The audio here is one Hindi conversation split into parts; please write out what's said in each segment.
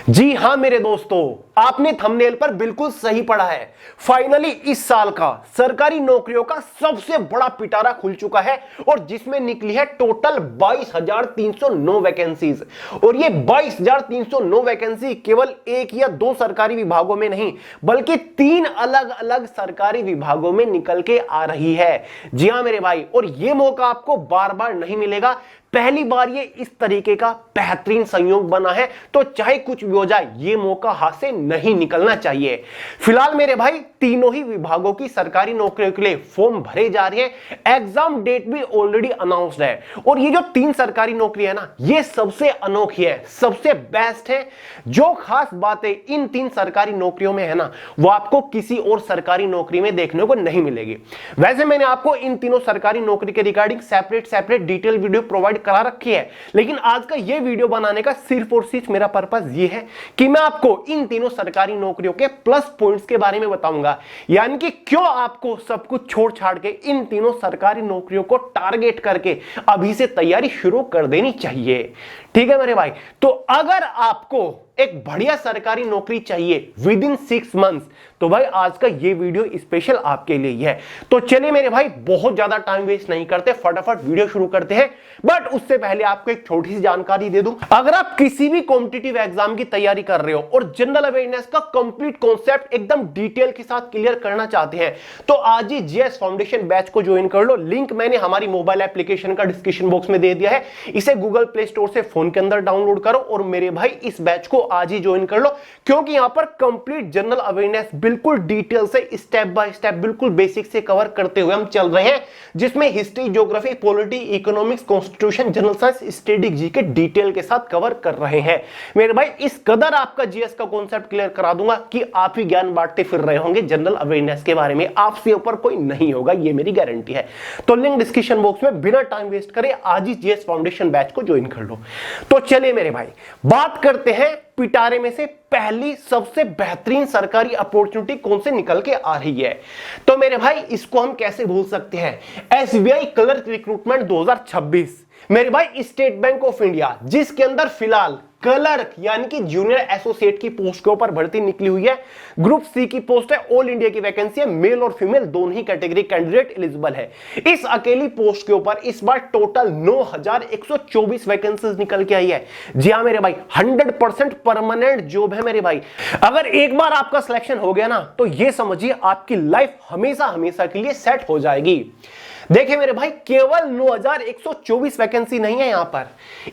जी हां मेरे दोस्तों, आपने थंबनेल पर बिल्कुल सही पढ़ा है। फाइनली इस साल का सरकारी नौकरियों का सबसे बड़ा पिटारा खुल चुका है और जिसमें निकली है टोटल 22,309 वैकेंसीज। और ये 22,309 वैकेंसी केवल एक या दो सरकारी विभागों में नहीं बल्कि 3 अलग अलग सरकारी विभागों में निकल के आ रही है। जी हां मेरे भाई, और ये मौका आपको बार बार नहीं मिलेगा। पहली बार ये इस तरीके का बेहतरीन संयोग बना है, तो चाहे कुछ भी हो जाए ये मौका हाथ से नहीं निकलना चाहिए। फिलहाल मेरे भाई तीनों ही विभागों की सरकारी नौकरियों के लिए फॉर्म भरे जा रहे हैं। एग्जाम डेट भी ऑलरेडी अनाउंस्ड है और ये जो 3 सरकारी नौकरी है ना, ये सबसे अनोखी है, सबसे बेस्ट है। जो खास बातें इन 3 सरकारी नौकरियों में है ना, वो आपको किसी और सरकारी नौकरी में देखने को नहीं मिलेगी। वैसे मैंने आपको इन तीनों सरकारी नौकरी के regarding separate detail video provide करा रखी है, लेकिन आज का ये वीडियो बनाने का सिर्फ और सिर्फ मेरा पर्पस ये है कि मैं आपको इन तीनों सरकारी नौकरियों के प्लस पॉइंट्स के बारे में बताऊंगा। यानी कि क्यों आपको सब कुछ छोड़ छाड़ के इन तीनों सरकारी नौकरियों को टारगेट करके अभी से तैयारी शुरू कर देनी चाहिए। ठीक है मेरे भाई, तो अगर आपको एक बढ़िया सरकारी नौकरी चाहिए विद इन 6 मंथ्स, तो भाई आज का ये वीडियो स्पेशल आपके लिए ही है। तो चलिए मेरे भाई, बहुत ज्यादा टाइम वेस्ट नहीं करते, फटाफट वीडियो शुरू करते हैं। बट उससे पहले आपको एक छोटी सी जानकारी दे दूं। अगर आप किसी भी कॉम्पिटिटिव एग्जाम की तैयारी कर रहे हो और जनरल अवेयरनेस का कंप्लीट कॉन्सेप्ट एकदम डिटेल के साथ क्लियर करना चाहते हैं, तो आज ही जीएस फाउंडेशन बैच को ज्वाइन कर लो। लिंक मैंने हमारी मोबाइल एप्लीकेशन का डिस्क्रिप्शन बॉक्स में दे दिया है। इसे गूगल प्ले स्टोर से फोन के अंदर डाउनलोड करो और मेरे भाई इस बैच को आज ही ज्वाइन कर लो, क्योंकि यहां पर कंप्लीट जनरल अवेयरनेस बिल्कुल डिटेल से स्टेप बाय स्टेप बिल्कुल बेसिक से कवर करते हुए हम चल रहे हैं, जिसमें history, geography, polity, economics, constitution, general science, static GK detail के साथ कवर कर रहे हैं। मेरे भाई इस कदर आपका जीएस का कॉन्सेप्ट क्लियर करा दूंगा कि आप ही ज्ञान बांटते फिर रहे होंगे जनरल अवेयरनेस के बारे में, आपसे ऊपर कोई नहीं होगा, ये मेरी गारंटी है। तो लिंक डिस्क्रिप्शन बॉक्स में, बिना टाइम वेस्ट करे आज ही जीएस फाउंडेशन बैच को ज्वाइन कर लो। तो चलिए मेरे भाई, बात करते हैं पिटारे में से पहली सबसे बेहतरीन सरकारी अपॉर्चुनिटी कौन से निकल के आ रही है। तो मेरे भाई इसको हम कैसे भूल सकते हैं, एसबीआई क्लर्क रिक्रूटमेंट 2026। मेरे भाई स्टेट बैंक ऑफ इंडिया, जिसके अंदर फिलहाल क्लर्क यानी कि जूनियर एसोसिएट की पोस्ट के ऊपर भर्ती निकली हुई है। ग्रुप सी की पोस्ट है, ऑल इंडिया की वैकेंसी है, मेल और फीमेल दोनों ही कैटेगरी कैंडिडेट एलिजिबल है। इस अकेली पोस्ट के ऊपर इस बार टोटल 9,124 वैकेंसीज निकल के आई है। जी हां मेरे भाई, 100% परमानेंट जॉब है मेरे भाई। अगर एक बार आपका सिलेक्शन हो गया ना, तो ये समझिए आपकी लाइफ हमेशा हमेशा के लिए सेट हो जाएगी। देखिए मेरे भाई, केवल 9,124 वैकेंसी नहीं है यहां पर,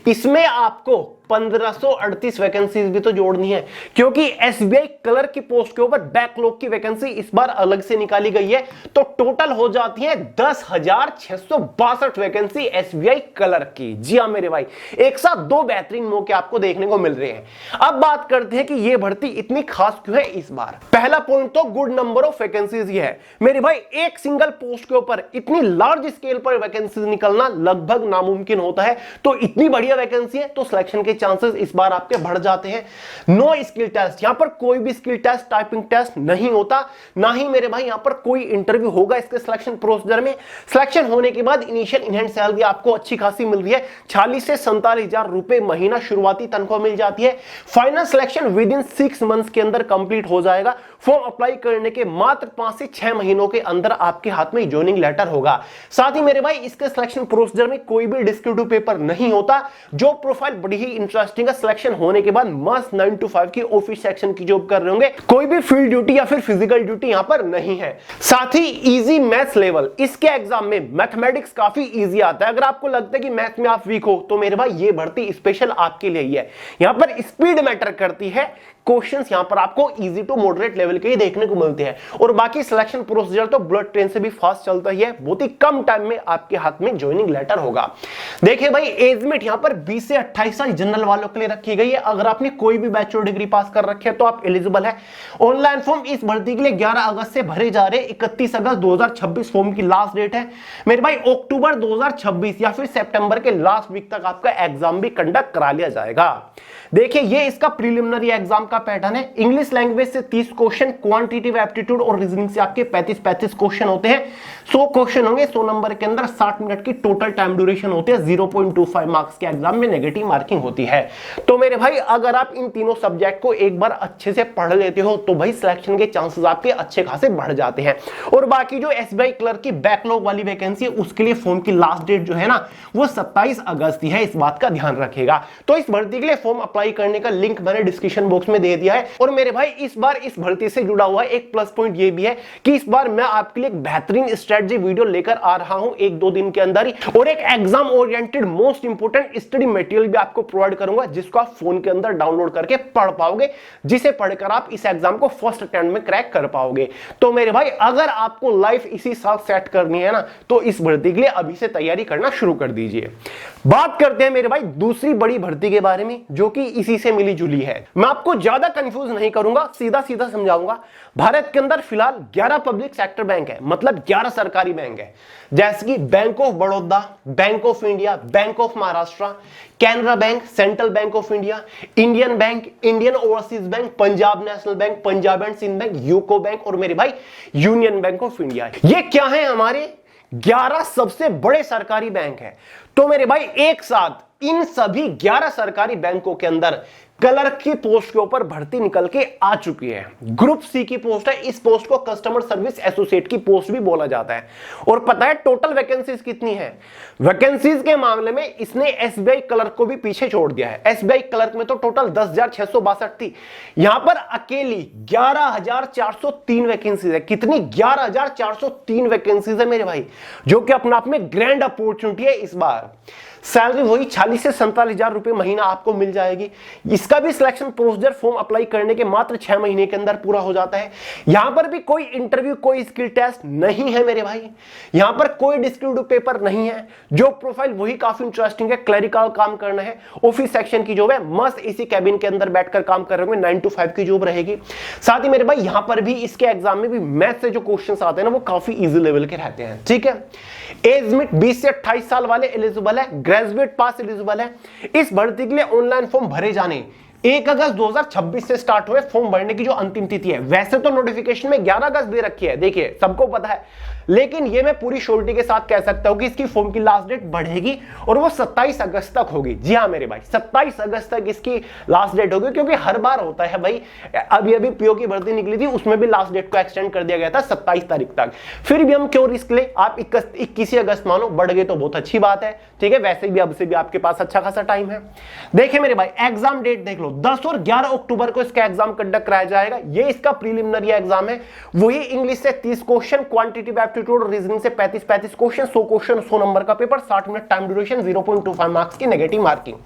इसमें आपको 1,538 वैकेंसीज भी तो जोड़नी है, क्योंकि एसबीआई क्लर्क की पोस्ट के ऊपर बैकलॉग की वैकेंसी इस बार अलग से निकाली गई है। तो टोटल हो जाती है 10,662 वैकेंसी एसबीआई क्लर्क की। जी हां मेरे भाई, एक साथ 2 बेहतरीन मौके आपको देखने को मिल रहे हैं। अब बात करते हैं कि यह भर्ती इतनी खास क्यों है इस बार। पहला पॉइंट तो गुड नंबर ऑफ वैकेंसीज ही है मेरे भाई। एक सिंगल पोस्ट के ऊपर इतनी लार्ज स्केल पर वैकेंसीज निकलना लगभग नामुमकिन होता है। तो इतनी बढ़िया वैकेंसी है तो सिलेक्शन के चांसेस इस बार आपके बढ़ जाते हैं। नो स्किल टेस्ट, यहां पर कोई भी स्किल टेस्ट, टाइपिंग टेस्ट नहीं होता, ना ही मेरे भाई यहां पर कोई इंटरव्यू होगा इसके सिलेक्शन प्रोसीजर में। सिलेक्शन होने के बाद इनिशियल इन हैंड सैलरी आपको अच्छी खासी मिल रही है, 46 से 47,000 रुपए महीना शुरुआती तनख्वाह मिल जाती है। Final selection with in 6 months के अंदर कंप्लीट हो जाएगा। फॉर्म अप्लाई करने के मात्र 5 से 6 महीनों के अंदर आपके हाथ में ज्वाइनिंग लेटर होगा। साथ ही मेरे भाई इसके सिलेक्शन प्रोसीजर में कोई भी डिस्क्रिप्टिव पेपर नहीं होता। जो प्रोफाइल बड़ी ही इंटरेस्टिंग है, सिलेक्शन होने के बाद मस्त 9 to 5 की ऑफिस सेक्शन की जॉब कर रहे होंगे, कोई भी फील्ड ड्यूटी या फिर फिजिकल ड्यूटी यहां पर नहीं है। साथ ही इजी मैथ्स लेवल, इसके एग्जाम में मैथमेटिक्स काफी इजी आता है। अगर आपको लगता है कि मैथ्स में आप वीक हो, तो मेरे भाई ये भर्ती स्पेशल आपके लिए ही है। यहां पर स्पीड मैटर करती है, क्वेश्चंस यहां पर आपको इजी टू मॉडरेट लेवल के ही देखने को मिलते हैं, और बाकी सिलेक्शन प्रोसीजर तो बुलेट ट्रेन से भी फास्ट चलता ही है। बहुत ही कम टाइम में आपके हाथ में ज्वाइनिंग लेटर होगा। देखिए भाई, एज लिमिट यहां पर 20 से 28 साल जनरल वालों के लिए रखी गई है। अगर आपने कोई भी बैचलर डिग्री पास कर रखी है तो आप एलिजिबल है। ऑनलाइन फॉर्म इस भर्ती के लिए 11 अगस्त से भरे जा रहे। 31 अगस्त 2026 फॉर्म की लास्ट डेट है मेरे भाई। अक्टूबर 2026 या फिर सितंबर के लास्ट वीक तक आपका एग्जाम भी कंडक्ट करा लिया जाएगा। देखिए ये इसका प्रीलिमिनरी एग्जाम का पैटर्न है। इंग्लिश लैंग्वेज से 30 क्वेश्चन, क्वांटिटेटिव एप्टीट्यूड और रीजनिंग से आपके 35 क्वेश्चन होते हैं। 100 क्वेश्चन होंगे, 100 नंबर के अंदर 60 मिनट की टोटल टाइम ड्यूरेशन होती है। 0.25 मार्क्स के एग्जाम में नेगेटिव मार्किंग होती है। तो मेरे भाई अगर आप इन तीनों सब्जेक्ट को एक बार अच्छे से पढ़ लेते हो तो भाई सिलेक्शन के चांसेस आपके अच्छे खासे बढ़ जाते हैं। और बाकी जो एसबीआई क्लर्क की बैकलॉग वाली वैकेंसी है उसके लिए फॉर्म की लास्ट डेट जो है ना वो 27 अगस्त ही है, इस बात का ध्यान रखिएगा। तो इस भर्ती के लिए फॉर्म अप्लाई करने का लिंक मैंने डिस्क्रिप्शन बॉक्स में दे दिया है। और मेरे भाई इस बार इस भर्ती से जुड़ा हुआ एक प्लस पॉइंट ये भी है कि इस बार मैं आपके लिए एक बेहतरीन स्ट्रेटजी वीडियो लेकर आ रहा हूं 1-2 दिन के अंदर ही, और एक exam oriented most important study material भी आपको प्रोवाइड करूंगा जिसको आप फोन के अंदर डाउनलोड करके पढ़ पाओगे, जिसे पढ़कर आप इस एग्जाम को फर्स्ट अटेम्प्ट में क्रैक कर पाओगे। तो मेरे भाई अगर आपको लाइफ इसी साल सेट करनी है ना तो इस भर्ती के लिए अभी से तैयारी करना शुरू कर दीजिए। बात करते हैं मेरे भाई दूसरी बड़ी भर्ती के बारे में जो कि इसी से मिली जुली है। मैं आपको ज्यादा कंफ्यूज नहीं करूंगा, सीधा सीधा समझाऊंगा। भारत के अंदर फिलहाल 11 पब्लिक सेक्टर बैंक है, मतलब 11 सरकारी बैंक है, जैसे कि bank of Baroda, bank of India, bank of Maharashtra, Canara bank, central bank of India, Indian bank, Indian overseas bank, Punjab national bank, Punjab and Sind bank, UCO bank और मेरे भाई यूनियन बैंक ऑफ इंडिया। ये क्या है? हमारे 11 सबसे बड़े सरकारी बैंक हैं। तो मेरे भाई एक साथ इन सभी 11 सरकारी बैंकों के अंदर क्लर्क की पोस्ट के ऊपर भर्ती निकल के आ चुकी है। ग्रुप सी की पोस्ट है, इस पोस्ट को कस्टमर सर्विस एसोसिएट की पोस्ट भी बोला जाता है। और पता है टोटल वैकेंसीज कितनी है? वैकेंसीज के मामले में इसने एसबीआई क्लर्क को भी पीछे छोड़ दिया है। एसबीआई क्लर्क में तो टोटल 10,662 थी, यहां पर अकेली 11,403 वैकेंसीज है। कितनी? 11,403 वैकेंसीज है मेरे भाई, जो कि अपने आप में ग्रैंड अपॉर्चुनिटी है। इस बार सैलरी वही 40 से 47,000 रुपए महीना आपको मिल जाएगी। इसका भी सिलेक्शन प्रोसीजर फॉर्म अप्लाई करने के मात्र 6 महीने के अंदर पूरा हो जाता है। यहां पर भी कोई इंटरव्यू, कोई स्किल टेस्ट नहीं है मेरे भाई, यहां पर कोई डिस्क्रिप्टिव पेपर नहीं है। जो प्रोफाइल वही काफी इंटरेस्टिंग है, क्लरिकल काम करना है, ऑफिस सेक्शन की जॉब है, मस्त इसी कैबिन के अंदर बैठकर काम कर रहे होंगे, 9 to 5 की जॉब रहेगी। साथ ही मेरे भाई यहां पर भी इसके एग्जाम में भी मैथ से जो क्वेश्चन आते हैं ना वो काफी इजी लेवल के रहते हैं। ठीक है, एज लिमिट 20 से 28 साल वाले एलिजिबल है, ग्रेजुएट पास एलिजिबल है। इस भर्ती के लिए ऑनलाइन फॉर्म भरे जाने 1 अगस्त 2026 से स्टार्ट हुए। फॉर्म भरने की जो अंतिम तिथि है, वैसे तो नोटिफिकेशन में 11 अगस्त दे रखी है, देखिए सबको पता है, लेकिन ये मैं पूरी श्योरिटी के साथ कह सकता हूं कि इसकी फॉर्म की लास्ट डेट बढ़ेगी और वो 27 अगस्त तक होगी। जी हां मेरे भाई, 27 अगस्त तक इसकी लास्ट डेट होगी, क्योंकि हर बार होता है भाई। अभी पीओ की भर्ती निकली थी, उसमें भी लास्ट डेट को एक्सटेंड कर दिया गया था 27 तारीख तक। फिर भी हम क्यों रिस्क ले? आप 21 अगस्त मानो, बढ़ गए तो बहुत अच्छी बात है। ठीक है, वैसे भी अब से भी आपके पास अच्छा खासा टाइम है। देखिए मेरे भाई एग्जाम डेट देख लो, 10 और 11 अक्टूबर को इसका एग्जाम कंडक्ट कराया जाएगा। ये इसका प्रीलिमिनरी एग्जाम है। वही इंग्लिश से 30 क्वेश्चन, क्वांटिटेटिव एप्टीट्यूड और रीजनिंग से 35 क्वेश्चन, 100 क्वेश्चन, 100 नंबर का paper, 60 minute time duration, 0.25 marks की नेगेटिव मार्किंग।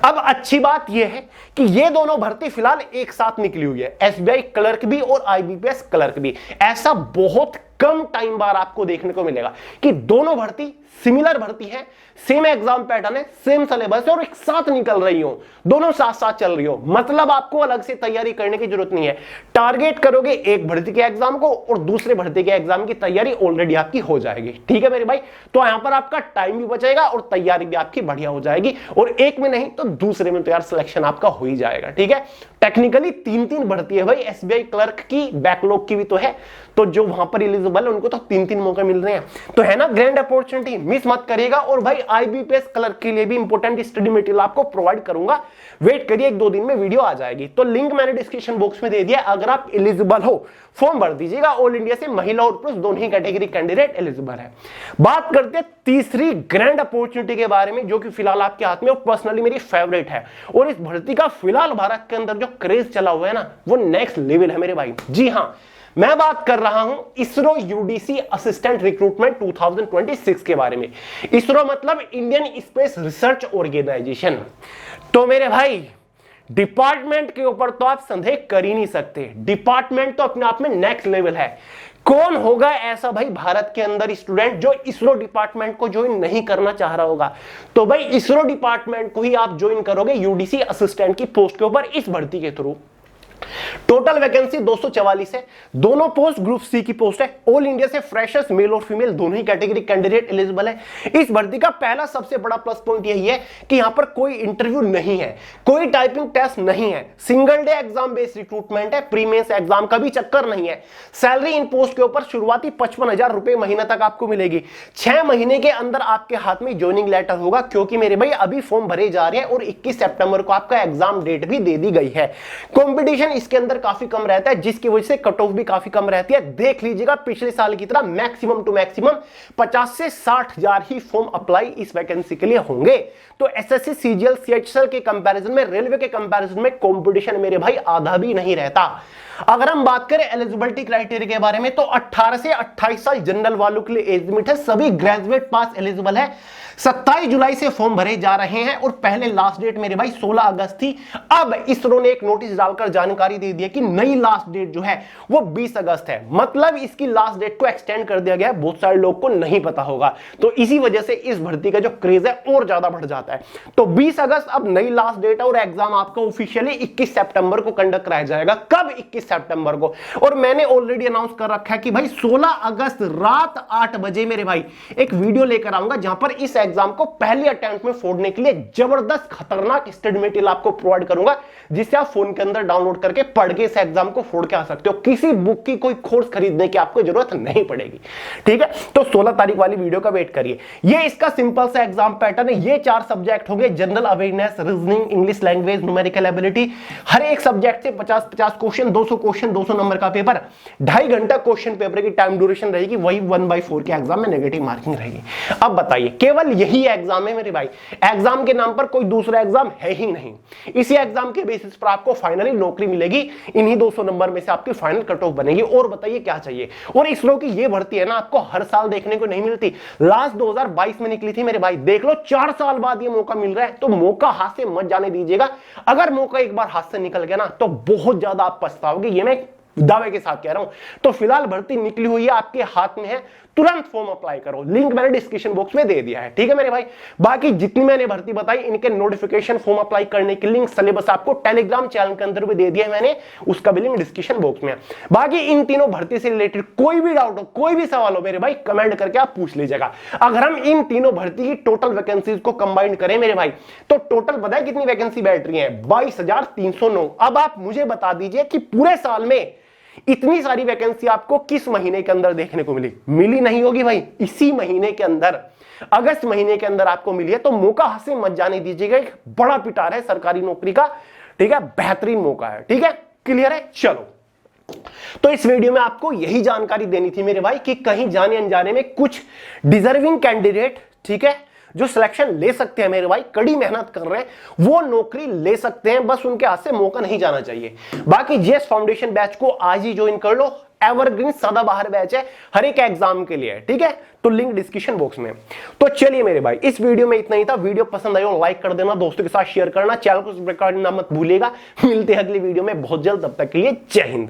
अब अच्छी बात यह है कि ये दोनों भर्ती फिलहाल एक साथ निकली हुई है, एसबीआई क्लर्क भी और आईबीपीएस क्लर्क भी। ऐसा बहुत कम टाइम बाद आपको देखने को मिलेगा कि दोनों भर्ती सिमिलर भर्ती है, सेम एग्जाम पैटर्न है, सेम सिलेबस है और एक साथ निकल रही हो, दोनों साथ साथ चल रही हो। मतलब आपको अलग से तैयारी करने की जरूरत नहीं है। टारगेट करोगे एक भर्ती के एग्जाम को और दूसरे भर्ती के एग्जाम की तैयारी ऑलरेडी आपकी हो जाएगी। ठीक है मेरे भाई, तो यहां पर आपका टाइम भी बचेगा और तैयारी भी आपकी बढ़िया हो जाएगी, और एक में नहीं तो दूसरे में तो यार सिलेक्शन आपका हो ही जाएगा। ठीक है, टेक्निकली 3-3 भर्ती है भाई, एसबीआई क्लर्क की बैकलॉग की भी तो है, तो जो वहां पर एलिजिबल है उनको तो 3-3 मौके मिल रहे हैं। तो है ना ग्रैंड अपॉर्चुनिटी, मिस मत करिएगा। और भाई आईबीपीएस क्लर्क के लिए भी इंपॉर्टेंट स्टडी मटेरियल आपको प्रोवाइड करूंगा, वेट करिए 1-2 दिन में वीडियो आ जाएगी। तो लिंक मैंने डिस्क्रिप्शन बॉक्स में दे दिया, अगर आप एलिजिबल हो फॉर्म भर दीजिएगा। ऑल इंडिया से महिला और पुरुष दोनों ही कैटेगरी कैंडिडेट एलिजिबल है। बात करते हैं तीसरी ग्रैंड अपॉर्चुनिटी के बारे में, जो कि फिलहाल आपके हाथ में और पर्सनली मेरी फेवरेट है, और इस भर्ती का फिलहाल भारत के अंदर जो क्रेज चला हुआ है ना वो नेक्स्ट लेवल है मेरे भाई। जी हां, मैं बात कर रहा हूं इसरो यूडीसी असिस्टेंट रिक्रूटमेंट 2026 के बारे में। इसरो मतलब इंडियन स्पेस रिसर्च ऑर्गेनाइजेशन। तो मेरे भाई डिपार्टमेंट के ऊपर तो आप संदेह कर ही नहीं सकते, डिपार्टमेंट तो अपने आप में नेक्स्ट लेवल है। कौन होगा ऐसा भाई भारत के अंदर स्टूडेंट जो इसरो डिपार्टमेंट को ज्वाइन नहीं करना चाह रहा होगा? तो भाई इसरो डिपार्टमेंट को ही आप ज्वाइन करोगे यूडीसी असिस्टेंट की पोस्ट के ऊपर इस भर्ती के थ्रू। टोटल वैकेंसी 244 है। दोनों पोस्ट ग्रुप सी की पोस्ट है। ऑल इंडिया से फ्रेशर्स मेल और फीमेल दोनों ही कैटेगरी कैंडिडेट एलिजिबल है। इस भर्ती का पहला सबसे बड़ा प्लस पॉइंट यही है कि यहां पर कोई इंटरव्यू नहीं है, कोई टाइपिंग टेस्ट नहीं है, single day exam based recruitment है, प्री मेंस एग्जाम का भी चक्कर नहीं है। सैलरी इन पोस्ट के ऊपर शुरुआती 55,000 रुपए महीना तक आपको मिलेगी। 6 महीने के अंदर आपके हाथ में ज्वाइनिंग लेटर होगा, क्योंकि मेरे भाई अभी फॉर्म भरे जा रहे हैं और 21 सितंबर को आपका एग्जाम डेट भी दे दी गई है। कंपटीशन इसके अंदर काफी कम रहता है, जिसकी वजह से कट ऑफ भी काफी कम रहती है। देख लीजिएगा पिछले साल की तरह मैक्सिमम टू मैक्सिमम 50 से 60,000 ही फॉर्म अप्लाई इस वैकेंसी के लिए होंगे। तो एसएससी, सीजीएल, सीएचएसएल के कंपैरिजन में, रेलवे के कंपैरिजन में कंपटीशन मेरे भाई आधा भी नहीं रहता। अगर हम बात करें एलिजिबिलिटी क्राइटेरिया के बारे में, तो 18 से 28 साल जनरल वालों के लिए एज लिमिट है। सभी ग्रेजुएट पास एलिजिबल है। 27 जुलाई से फॉर्म भरे जा रहे हैं और पहले लास्ट डेट मेरे भाई 16 अगस्त थी। अब इसरो ने एक नोटिस डालकर जानकारी दे दी है कि नई लास्ट डेट जो है वो 20 अगस्त है। मतलब इसकी लास्ट डेट को एक्सटेंड कर दिया गया है। बहुत सारे लोग को नहीं पता होगा, तो इसी वजह से इस भर्ती का जो क्रेज है और ज्यादा बढ़ जाता है। तो 20 अगस्त अब नई लास्ट डेट है और एग्जाम आपका ऑफिशियली 21 सितंबर को कंडक्ट कराया जाएगा। कब? 21 सितंबर को। और मैंने ऑलरेडी अनाउंस कर रखा है कि भाई 16 अगस्त रात 8 बजे मेरे भाई एक वीडियो लेकर आऊंगा, जहां पर इस एग्जाम को पहले अटेम्प्ट में फोड़ने के लिए जबरदस्त खतरनाक स्टडी मटेरियल आपको प्रोवाइड करूंगा, जिससे आप फोन के अंदर डाउनलोड करके पढ़ के इस एग्जाम को फोड़ के आ सकते हो। किसी बुक की कोई कोर्स खरीदने की आपको जरूरत नहीं पड़ेगी, ठीक है। तो 16 तारीख वाली वीडियो का वेट करिए। ये इसका सिंपल सा एग्जाम पैटर्न है। ये 4 सब्जेक्ट हो गए, general awareness, reasoning, English language, numerical ability. हर एक सब्जेक्ट से 50-50 क्वेश्चन, 200 क्वेश्चन, 200 नंबर का पेपर, 2.5 घंटा क्वेश्चन पेपर की टाइम ड्यूरेशन रहेगी। वही 1/4 के एग्जाम में नेगेटिव मार्किंग रहेगी। अब बताइए, केवल यही एग्जाम है मेरे भाई। एग्जाम के नाम पर कोई दूसरा एग्जाम है ही नहीं। इसी एग्जाम के बेसिस पर आपको फाइनली नौकरी मिलेगी। इन्हीं 200 नंबर में से आपकी फाइनल कट ऑफ बनेगी। और बताइए क्या चाहिए। और इसरो की ये भर्ती है ना, आपको हर साल देखने को नहीं मिलती। लास्ट 2022 में निकली थी मेरे भाई। देख लो, 4 साल बाद ये मौका मिल रहा है। तो मौका हाथ से मत जाने दीजिएगा। अगर मौका एक बार हाथ से निकल गया ना, तो बहुत ज्यादा आप पछताओगे। ये मैं दावे के साथ कह रहा हूं। तो फिलहाल भर्ती निकली हुई है, आपके हाथ में है, तुरंत फॉर्म अप्लाई करो। लिंक मैंने डिस्क्रिप्शन बॉक्स में दे दिया है, ठीक है मेरे भाई। बाकी जितनी मैंने भर्ती बताई, इनके नोटिफिकेशन, फॉर्म अप्लाई करने की लिंक, सिलेबस आपको टेलीग्राम चैनल के अंदर भी दे दिया है मैंने, उसका भी लिंक डिस्क्रिप्शन बॉक्स में है। बाकी इन तीनों भर्ती से रिलेटेड कोई भी डाउट हो, कोई भी सवाल हो मेरे भाई, कमेंट करके आप पूछ लीजिएगा। अगर हम इन तीनों भर्ती की टोटल वैकेंसीज को कंबाइन करें मेरे भाई, तो टोटल बताए कितनी वैकेंसी बैठ रही है? 22,309। अब आप मुझे बता दीजिए कि पूरे साल में इतनी सारी वैकेंसी आपको किस महीने के अंदर देखने को मिली? मिली नहीं होगी भाई, इसी महीने के अंदर, अगस्त महीने के अंदर आपको मिली है। तो मौका हाथ से मत जाने दीजिएगा। एक बड़ा पिटारा है सरकारी नौकरी का, ठीक है, बेहतरीन मौका है, ठीक है, क्लियर है। चलो, तो इस वीडियो में आपको यही जानकारी देनी थी मेरे भाई कि कहीं जाने अनजाने में कुछ डिजर्विंग कैंडिडेट, ठीक है, जो सिलेक्शन ले सकते हैं मेरे भाई, कड़ी मेहनत कर रहे हैं, वो नौकरी ले सकते हैं। बस उनके हाथ से मौका नहीं जाना चाहिए। बाकी जीएस फाउंडेशन बैच को आज ही ज्वाइन कर लो। एवरग्रीन सदाबहार बैच है, हर एक एग्जाम के लिए, ठीक है। तो लिंक डिस्क्रिप्शन बॉक्स में। तो चलिए मेरे भाई, इस वीडियो में इतना ही था। वीडियो पसंद आई हो लाइक कर देना, दोस्तों के साथ शेयर करना, चैनल को सब्सक्राइब करना मत भूलिएगा। मिलते हैं अगली वीडियो में बहुत जल्द, तब तक के लिए जय हिंद।